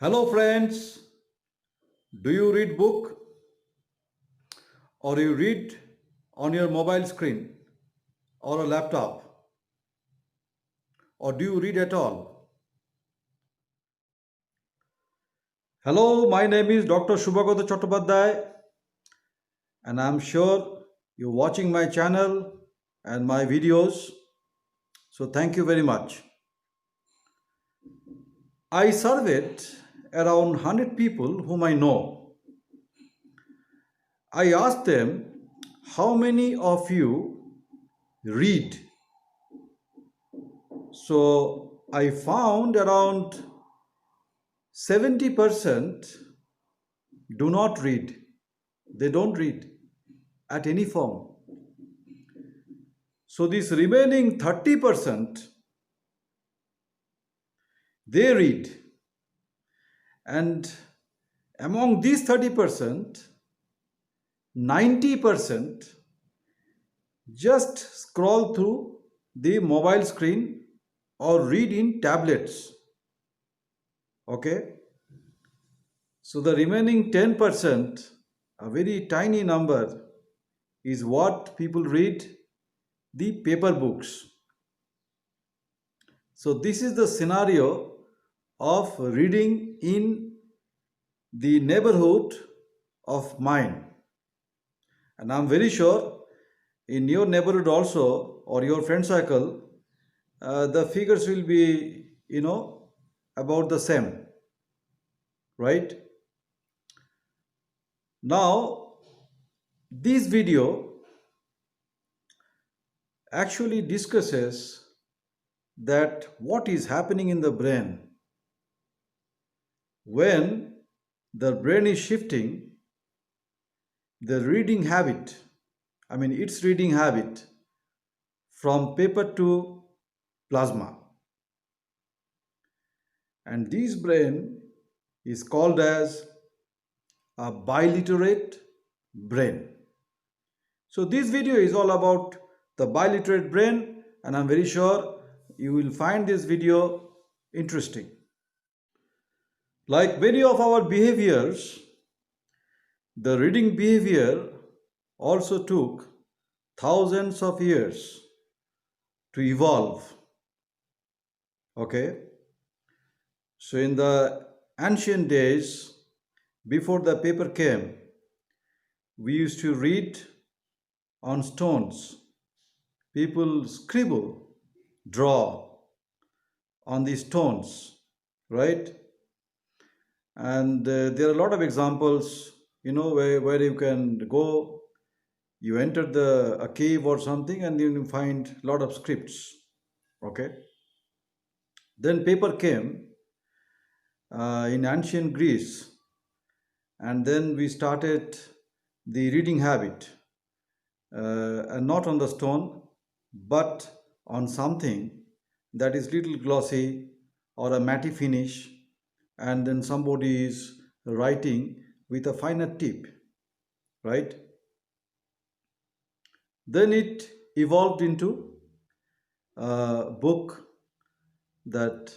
Hello friends, do you read book or you read on your mobile screen or a laptop or do you read at all? Hello, my name is Dr. Subhagata Chattopadhyay and I'm sure you're watching my channel and my videos. So thank you very much. I surveyed around 100 people whom I know. I asked them, how many of you read? So I found around 70% do not read. They don't read at any form. So this remaining 30%, they read. And among these 30%, 90% just scroll through the mobile screen or read in tablets. Okay? So the remaining 10%, a very tiny number, is what people read the paper books. So this is the scenario of reading in the neighborhood of mine. And I'm very sure in your neighborhood also or your friend circle, the figures will be, about the same, right? Now, this video actually discusses that what is happening in the brain when the brain is shifting the reading habit, its reading habit from paper to plasma. And this brain is called as a bi-literate brain. So this video is all about the bi-literate brain, and I'm very sure you will find this video interesting. Like many of our behaviors, the reading behavior also took thousands of years to evolve. Okay? So in the ancient days, before the paper came, we used to read on stones. People scribble, draw on these stones, right? And there are a lot of examples, where you can go, you enter a cave or something, and you find a lot of scripts. Okay. Then paper came in ancient Greece, and then we started the reading habit, and not on the stone, but on something that is little glossy or a matte finish, and then somebody is writing with a finer tip, right? Then it evolved into a book that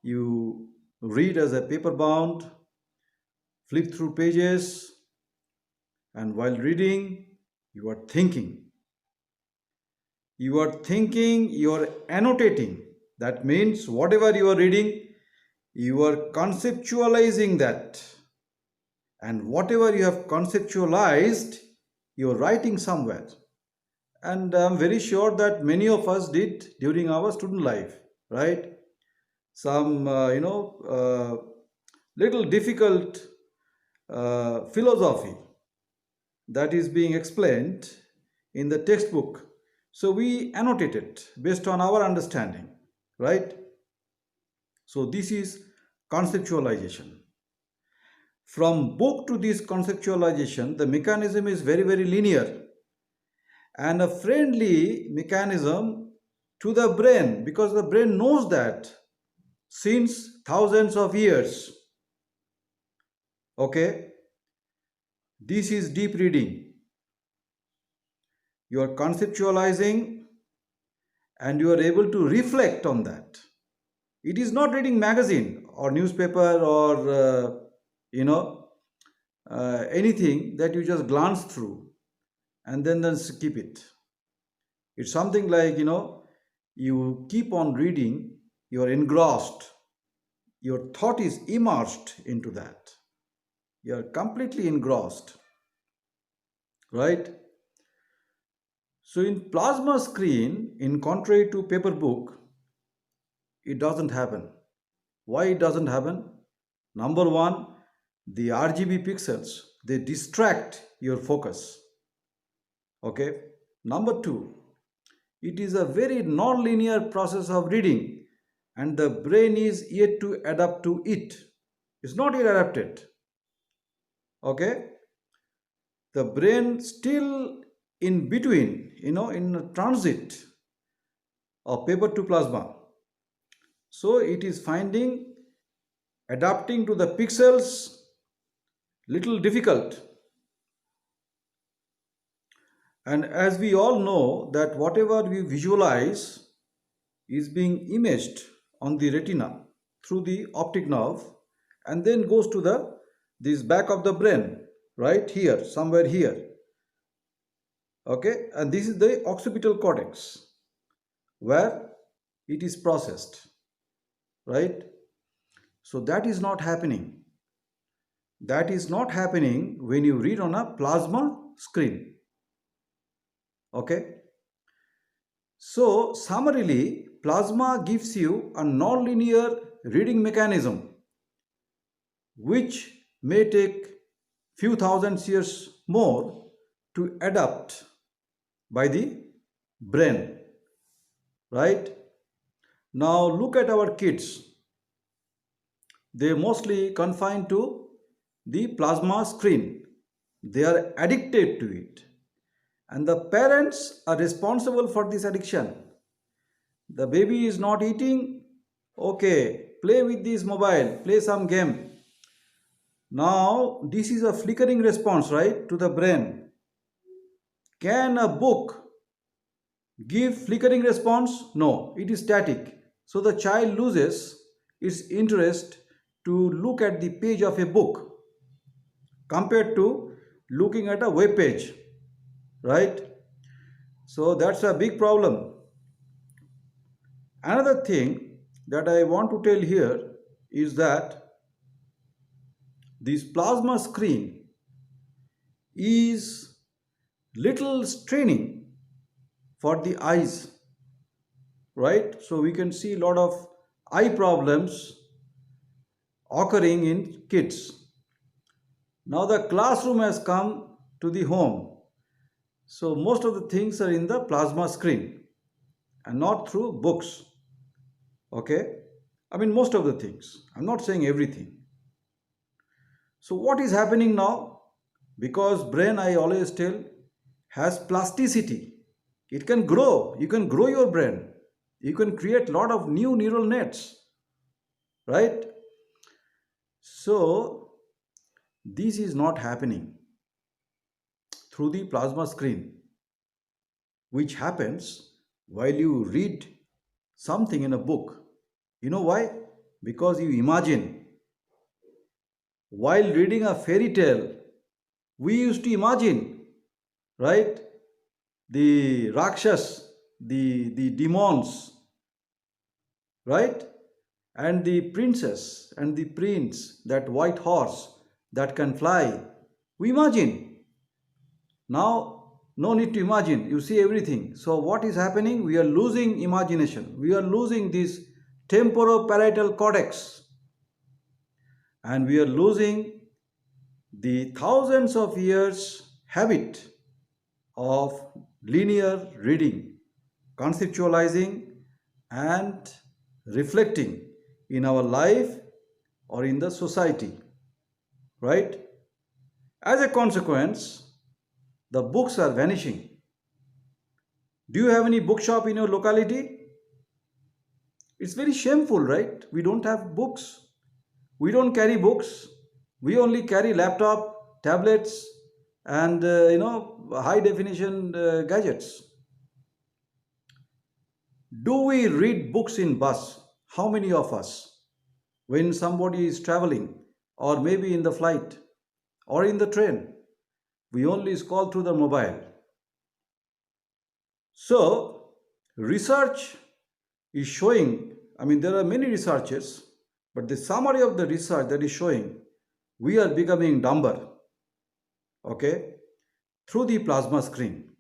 you read as a paper bound, flip through pages, and while reading, you are thinking. You are thinking, you are annotating. That means whatever you are reading, you are conceptualizing that. And whatever you have conceptualized, you are writing somewhere. And I'm very sure that many of us did during our student life, right? Some, little difficult philosophy that is being explained in the textbook. So we annotate it based on our understanding, right? So this is conceptualization. From book to this conceptualization, the mechanism is very, very linear and a friendly mechanism to the brain, because the brain knows that since thousands of years. Okay, this is deep reading. You are conceptualizing and you are able to reflect on that. It is not reading magazine or newspaper or you know anything that you just glance through and then skip it. It's something like, you keep on reading, you're engrossed, your thought is immersed into that. You're completely engrossed, right? So in plasma screen, in contrary to paper book, it doesn't happen. Why it doesn't happen? Number one, the RGB pixels, they distract your focus. Okay. Number two, it is a very non-linear process of reading, and the brain is yet to adapt to it. It's not yet adapted. Okay. The brain still in between, in transit of paper to plasma. So it is finding adapting to the pixels little difficult. And as we all know that whatever we visualize is being imaged on the retina through the optic nerve and then goes to the this back of the brain, right here, somewhere here. Okay, and this is the occipital cortex where it is processed, right? So that is not happening. That is not happening when you read on a plasma screen. Okay. So summarily, plasma gives you a non-linear reading mechanism which may take few thousand years more to adapt by the brain, right? Now look at our kids. They mostly confined to the plasma screen. They are addicted to it. And the parents are responsible for this addiction. The baby is not eating, okay, play with this mobile, play some game. Now, this is a flickering response, right, to the brain. Can a book give flickering response? No, it is static. So the child loses its interest to look at the page of a book compared to looking at a web page, right? So that's a big problem. Another thing that I want to tell here is that this plasma screen is little straining for the eyes, right? So we can see a lot of eye problems occurring in kids. Now the classroom has come to the home. So most of the things are in the plasma screen and not through books. Okay? I mean, most of the things. I'm not saying everything. So what is happening now? Because brain, I always tell, has plasticity. It can grow. You can grow your brain. You can create a lot of new neural nets. Right? So this is not happening through the plasma screen, which happens while you read something in a book. You know why? Because you imagine. While reading a fairy tale, we used to imagine, right? The Rakshas, the demons, right? And the princess and the prince, that white horse that can fly. We imagine. Now, no need to imagine. You see everything. So, what is happening? We are losing imagination. We are losing this temporoparietal cortex. And we are losing the thousands of years habit of linear reading, conceptualizing, and reflecting in our life or in the society, right? As a consequence, the books are vanishing. Do you have any bookshop in your locality? It's very shameful, right? We don't have books. We don't carry books. We only carry laptop, tablets, and high definition gadgets. Do we read books in bus? How many of us, when somebody is traveling, or maybe in the flight, or in the train, we only scroll through the mobile? So, research is showing, I mean, there are many researches, but the summary of the research that is showing we are becoming dumber, okay, through the plasma screen.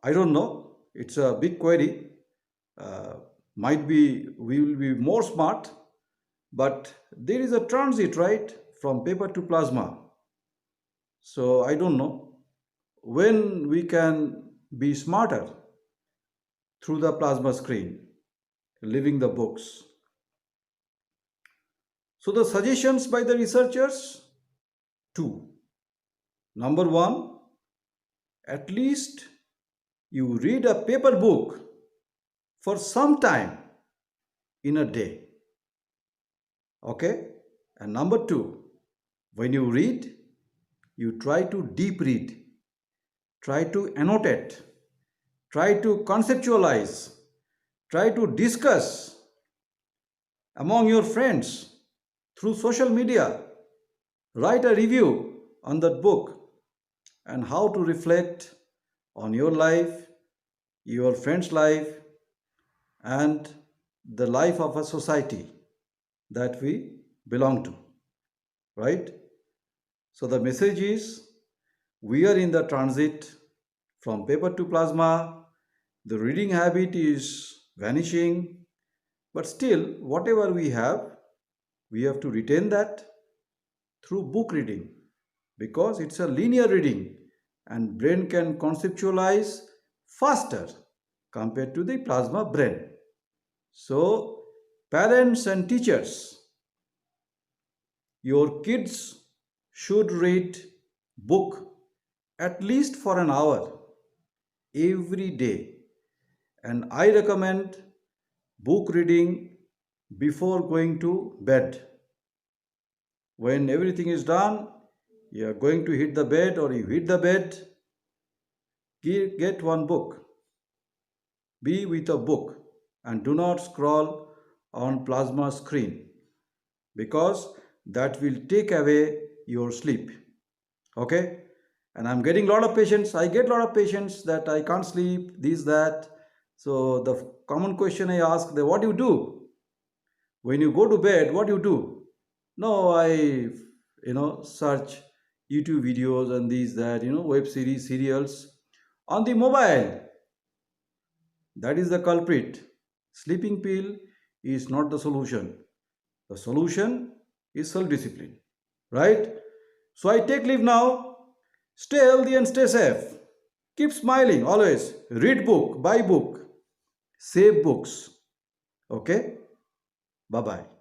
I don't know, it's a big query. Uh, might be we will be more smart, but there is a transit, right, from paper to plasma. So I don't know when we can be smarter through the plasma screen, leaving the books. So the suggestions by the researchers, two. Number one, at least you read a paper book for some time in a day. Okay? And number two, when you read, you try to deep read, try to annotate, try to conceptualize, try to discuss among your friends through social media, write a review on that book and how to reflect on your life, your friend's life, and the life of a society that we belong to, right? So the message is we are in the transit from paper to plasma. The reading habit is vanishing, but still, whatever we have to retain that through book reading because it's a linear reading and brain can conceptualize faster compared to the plasma brain. So, parents and teachers, your kids should read book at least for an hour every day. And I recommend book reading before going to bed. When everything is done, you are going to hit the bed or you hit the bed, get one book. Be with a book and do not scroll on plasma screen because that will take away your sleep. Okay? And I'm getting a lot of patients. I get a lot of patients that I can't sleep, this, that. So the common question I ask, what do you do? When you go to bed, what do you do? No, search YouTube videos and these, that, web series, serials on the mobile. That is the culprit. Sleeping pill is not the solution. The solution is self discipline, right? So I take leave now. Stay healthy and stay safe. Keep smiling always. Read book, buy book, save books. Okay? Bye bye.